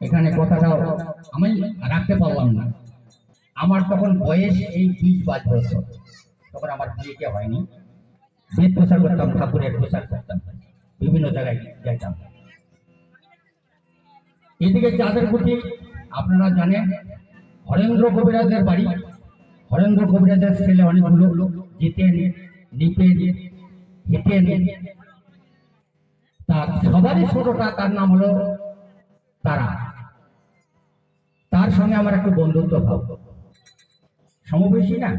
এখানে কথাটাও আমি রাখতে পারলাম না। আমার তখন বয়স এই 20-22 বছর, তখন আমার বিয়েটা হয়নি। বেদ প্রচার করতাম, ঠাকুরের প্রচার করতাম, বিভিন্ন জায়গায় যাইতাম। এদিকে চাঁদের প্রতি আপনারা জানেন হরেন্দ্র কবিরাজের বাড়ি। হরেন্দ্র কবিরাজের ছেলে অনেকগুলো জিতেন, নিপেন, হিতেন, তার সবারই ছোটটা, তার নাম হলো তারা। তার সঙ্গে আমার একটু বন্ধুত্ব ভাব, সমবয়সী না,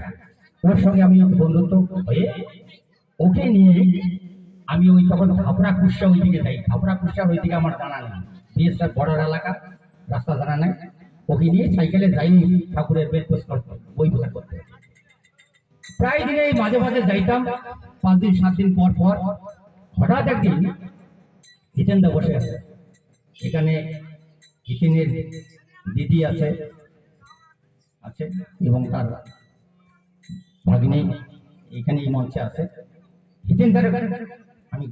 ওর সঙ্গে আমি বন্ধুত্ব হয়ে ওকে নিয়ে আমি ওই তখন হাবড়া কুষ্টা ওই দিকে যাই। হাবড়া কুষ্টার ওই দিকে আমার জানা নেই, বিএসআর বর্ডার এলাকা, রাস্তা জানা নেই। ওকে নিয়ে সাইকেলে যাই ঠাকুরের বেদ পোষ করতে, বই প্রচার করতে। প্রায় দিনে মাঝে মাঝে যাইতাম, 5 দিন 7 দিন পর পর। হঠাৎ একদিন হিতেনদা বসে আছে এখানে, হিতেনের দিদি আছে আছে এবং তার ভাগ্নি এখানে এই মঞ্চে আছে। হিতেনদার আমি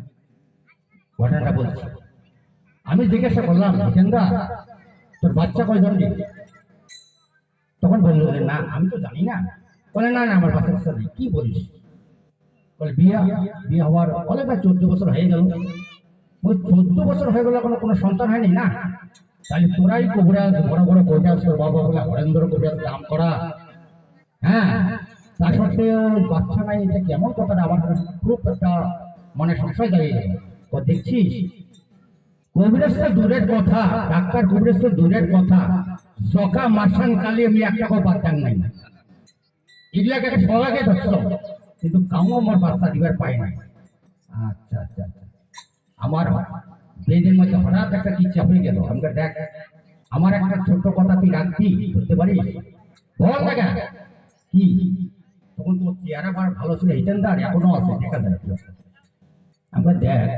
ঘটনাটা বলছি। আমি জিজ্ঞাসা করলাম, হিতেনদা তোর বাচ্চা কয়জন রে? তখন বললো যে না আমি তো জানি না। বলে না না আমার বাচ্চা নেই। কি বলিস? বলে বিয়ে হওয়ার বলে 14 বছর হয়ে গেল। 14 বছর হয়ে গেল এখনো কোনো সন্তান হয়নি না? তাহলে তোরাই কবিরাজ, বড় বড় কবিরাজ, তোর বাবা বলে হরেন্দ্র কবিরাজ নাম করা, হ্যাঁ, তা সত্ত্বেও বাচ্চা নাই, এটা কেমন কথাটা? আমার খুব একটা মানে সংশয় দাঁড়িয়ে গেল। তো দেখছিস কবিরাজ তো দূরের কথা, ডাক্তার কবিরাজ তো দূরের কথা, জকা মাসান কালি আমি একটা কেউ বাচ্চা নাই, এগুলাকে সবাইকে ধরছ, কিন্তু কামও আমার বাচ্চা দিবার পায় না। আচ্ছা আচ্ছা আচ্ছা, আমার ব্রেনের মধ্যে হঠাৎ একটা কি চাপে গেল। আমাকে দেখ, আমার একটা ছোট্ট কথা তুই রাখবি, ধরতে পারিস? বল দেখা কি? তখন তোমার চেহারা ভালো ছিল হিতেনদার, এখনো আছে, দেখা যায়। আমরা দেখ,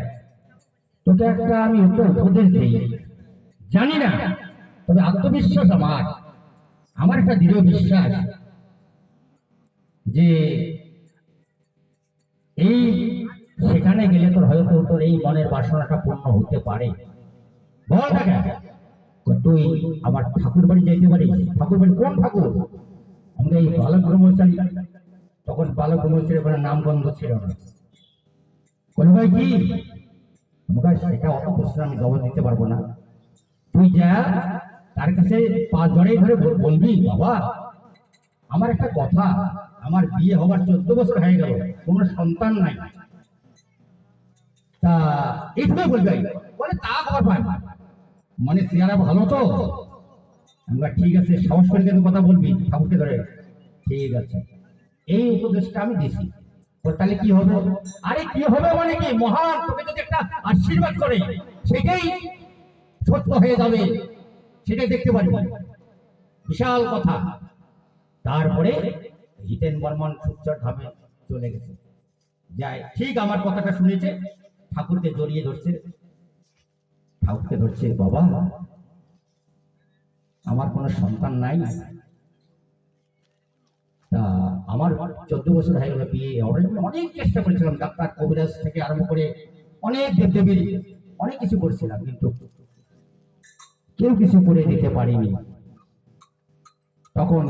তোকে একটা আমি উপদেশ দিই, জানি না, তবে আত্মবিশ্বাস আমার একটা দৃঢ় বিশ্বাস যে এই সেখানে গেলে তোর হয়তো তোর এই মনের বাসনাটা পূর্ণ হতে পারে। বল দেখা, তুই আমার ঠাকুর বাড়ি যাইতে পারিস। ঠাকুর বাড়ি কোন ঠাকুর? আমরা এই বালক ব্রহ্মচারী, তখন বালক ব্রহ্মচারী ওখানে নামগন্ধ ছিল না। বলে ভাই কি? সেটা অত প্রশ্ন আমি জবাব দিতে পারবো না। তুই যা তার কাছে 5 জড়াই ধরে বলবি, বাবা আমার একটা কথা, আমার বিয়ে হবার 14 বছর হয়ে গেল, কোনো সন্তান নাই, তা এইটুকুই বলবে। বলে তা খবর পায়, মানে চেহারা ভালো তো? আমরা ঠিক আছে, সাহস করে কিন্তু কথা বলবি, ঠাকুরকে ধরে। ঠিক আছে, এই উপদেশটা আমি দিছি। তাহলে কি হবে? আরে কি হবে মানে কি, মহান তোকে যদি একটা আশীর্বাদ করে সেটাই সত্য হয়ে যাবে, সেটাই দেখতে পারবি, বিশাল কথা। তারপরে হিতেন বর্মন সুচ্চর ধামে চলে গেছে। যায় ঠিক আমার কথাটা শুনেছে, ঠাকুরকে জড়িয়ে ধরছে, ঠাকুরকে ধরছে, বাবা আমার কোনো সন্তান নাই, তা আমার 14 বছর হয়ে গেল বিয়ে। অনেক চেষ্টা করেছিলাম, ডাক্তার কবিরাজ থেকে আরম্ভ করে অনেক দেবদেবীর অনেক কিছু করছিলাম, কিন্তু কেউ কিছু করে দিতে পারিনি। তখন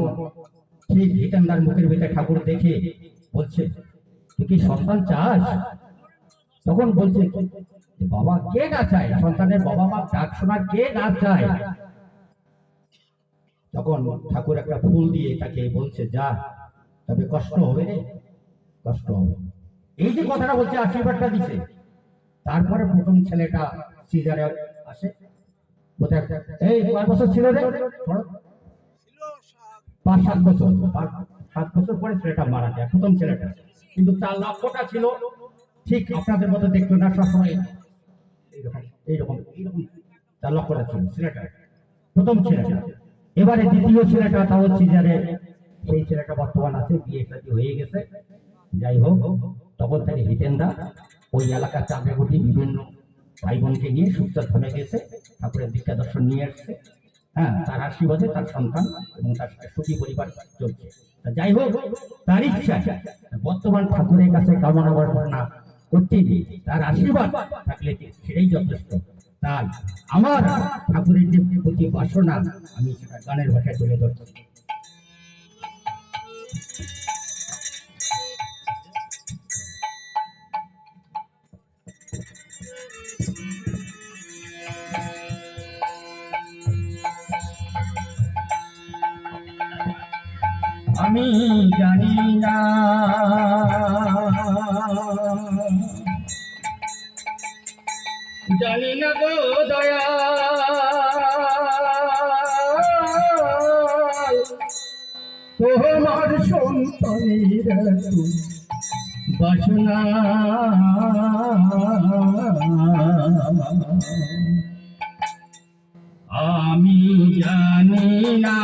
ঠিক হিতেনদার মুখের ভিতরে ঠাকুর দেখে বলছে, তুই কি সন্তান চাস? তখন বলছে, বাবা কে না চায়, সন্তানের বাবা মা ডাক শোনার কে না চায়? তখন ঠাকুর একটা ফুল দিয়ে তাকে বলছে, যা, তবে কষ্ট হবে রে, কষ্ট হবে। এই যে কথাটা বলছে, আশীর্বাদটা দিছে। তারপরে প্রথম ছেলেটা সিজারে আসে। এই কয় বছর ছিল রে? 5-7 বছর। 7 বছর পরে ছেলেটা মারা যায়, প্রথম ছেলেটা। কিন্তু তার লক্ষ্যটা ছিল ঠিক আপনাদের মতো দেখতো না, সবসময় এইরকম এইরকম এইরকম তার লক্ষ্যটা ছিল ছেলেটা, প্রথম ছেলেটা। এবারে দ্বিতীয় ছেলেটা, তাও সিজারে, সেই ছেলেটা বর্তমান আছে, বিয়ে শাদী হয়ে গেছে। যাই হোক, তখন থেকে হিতেনদা ওই এলাকার চাঁদে গুটি বিভিন্ন ভাই বোনকে নিয়ে সুচ্চার ধামে গেছে, ঠাকুরের দীক্ষা দর্শন নিয়ে আসছে। হ্যাঁ, তার আশীর্বাদে তার সন্তান এবং তার সুখী পরিবার চলছে। যাই হোক, তার ইচ্ছা বর্তমান ঠাকুরের কাছে কামনা বাসনা করতে, তার আশীর্বাদ থাকলে সেটাই যথেষ্ট। তাই আমার ঠাকুরের যে প্রতি বাসনা আমি সেটা গানের ভাষায় তুলে ধরছি। আমি জানি না জানি না গো দয়া তোমার সন্তানের বাসনা আমি জানি না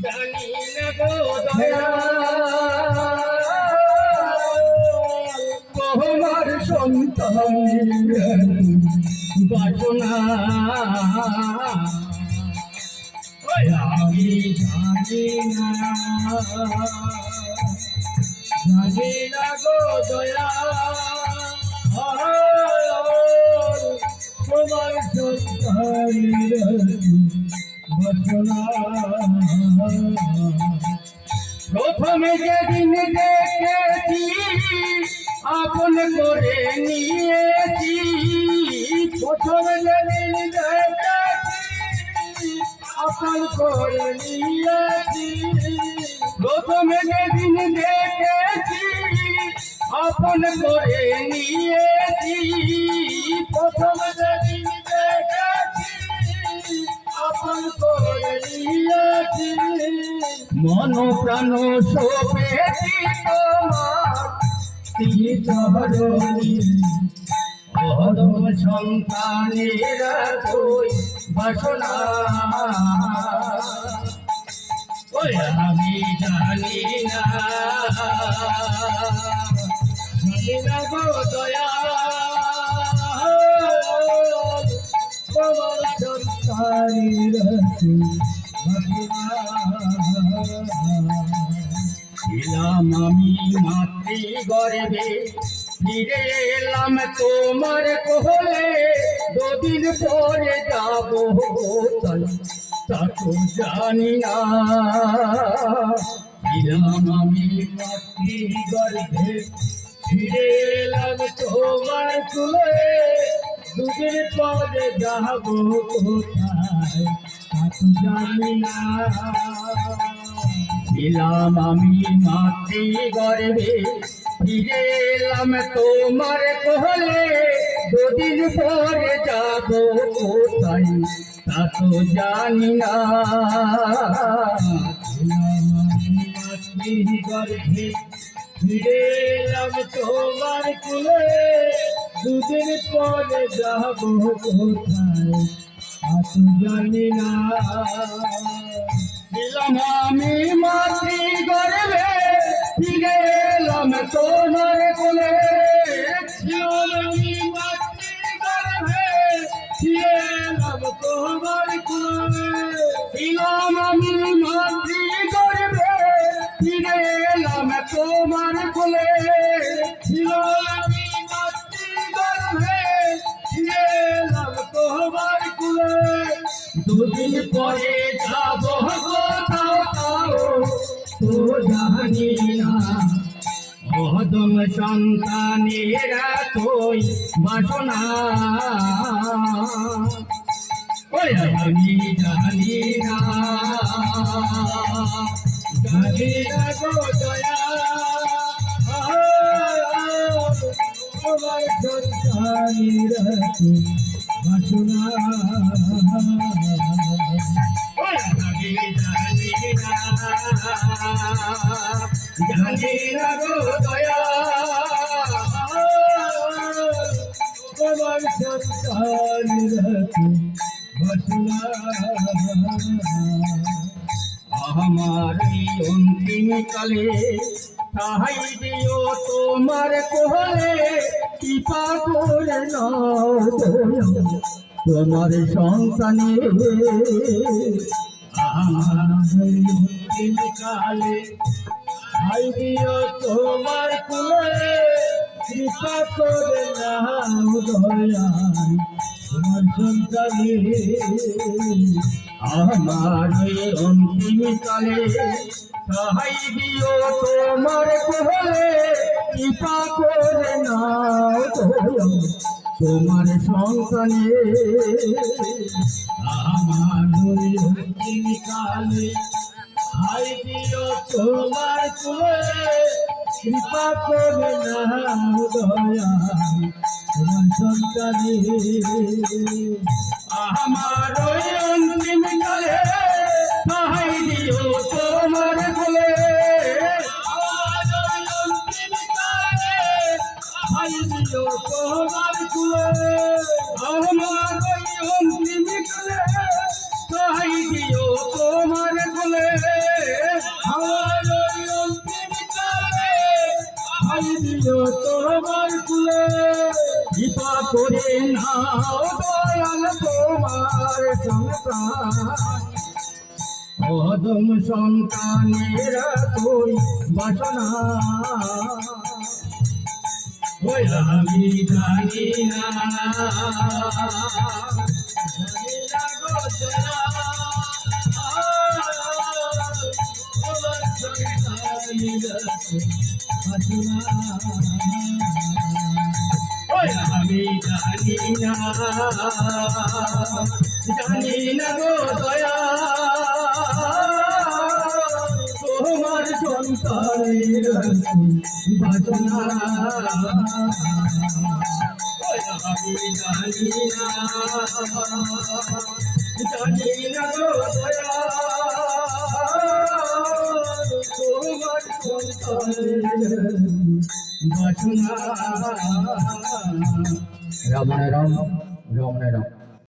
জানি না গো দয়া তোমার সন্তানের বাসনা আমি জানি না জানি না গো দয়া তোমার সন্তানের বাসনা প্রথমে যেদিন দেখেছি আপন করে নিয়েছি প্রথমে যেদিন দেখেছি আপন করে নিয়েছি প্রথমে যেদিন দেখেছি আপন করে নিয়েছি প্রথমে যেদিন দেখেছি আপন করে নিয়েছি মন প্রাণ সপেছি তোমার চরণী অধম সন্তানের তুই বাসনা ওই আমি জানি না জানি না গো দয়া তোমার সন্তানের বাসনা ছিলাম আমি মাতৃ গর্ভে ফিরে এলাম তোমার কোলে দুদিন পরে যাব তা তো জানি না ছিলাম আমি মাতৃ গর্ভে ফিরে এলাম তোমার কোলে দুদিন পরে যাব কোথায় তা তো জানি না ছিলাম আমি মাতৃ গর্ভে ফিরে এলাম তোমার কোলে দুদিন পরে যাব কোথায় তা তো জানি না ছিলাম আমি মাতৃ গর্ভে ফিরে এলাম তোমার কোলে দুদিন পরে যাব কোথায় তা তো জানি না ছিলাম আমি মাতৃ গর্ভে ফিরে এলাম তোমার কোলে ছিলাম আমি মাতৃ গর্ভে ফিরে এলাম তোমার কোলে ছিলাম আমি মাতৃ গর্ভে ফিরে এলাম তোমার কোলে ছিলাম আমি মাতৃ গর্ভে ফিরে এলাম তোমার কোলে দুদিন পরে যাব তো জানি না অদম সন্তানেরা তুই বাসনা ওই আমি জানি না জানি না গো দয়া তোমার সন্তানেরা তুই বাসনা জানি না গো দয়া তোমার সন্তানের বাসনা আমার এই অন্তিম কালে তাহাই দিও তোমার কোলে কৃপা করে নাও তোমার সন্তানের কালে ভাই দিও তোমার কোলে কৃপা করে নাও দয়াল তোমার সন্তানে আমার এই অন্তিম কালে সহায় দিও তোমার কোলে কৃপা করে নাও দয়াল তোমার সন্তানে আমার অন্তিম কালে ভাই দিও তোমার কোলে কৃপা করে নাও দয়াল তোমার সন্তানে আমার ওই অন্তিম কালে সহায় দিও তোমার কোলে আমার অন্তিম কালে ভাই দিও তোমার কোলে আমার ওই অন্তিম কালে সহায় দিও তোমার কোলে আমার অন্তিম কালে ভাই দিও তোমার কোলে কৃপা করে নাও দয়াল তোমার সন্তান অদম সন্তানেরা তুই বাসনা ওই আমি জানি না আমি জানি না গো দয়া তোমার সন্তানের বাসনা আমি জানি না গো দয়া তোমার সন্তানের বাসনা রমণ রাম রমণ রাম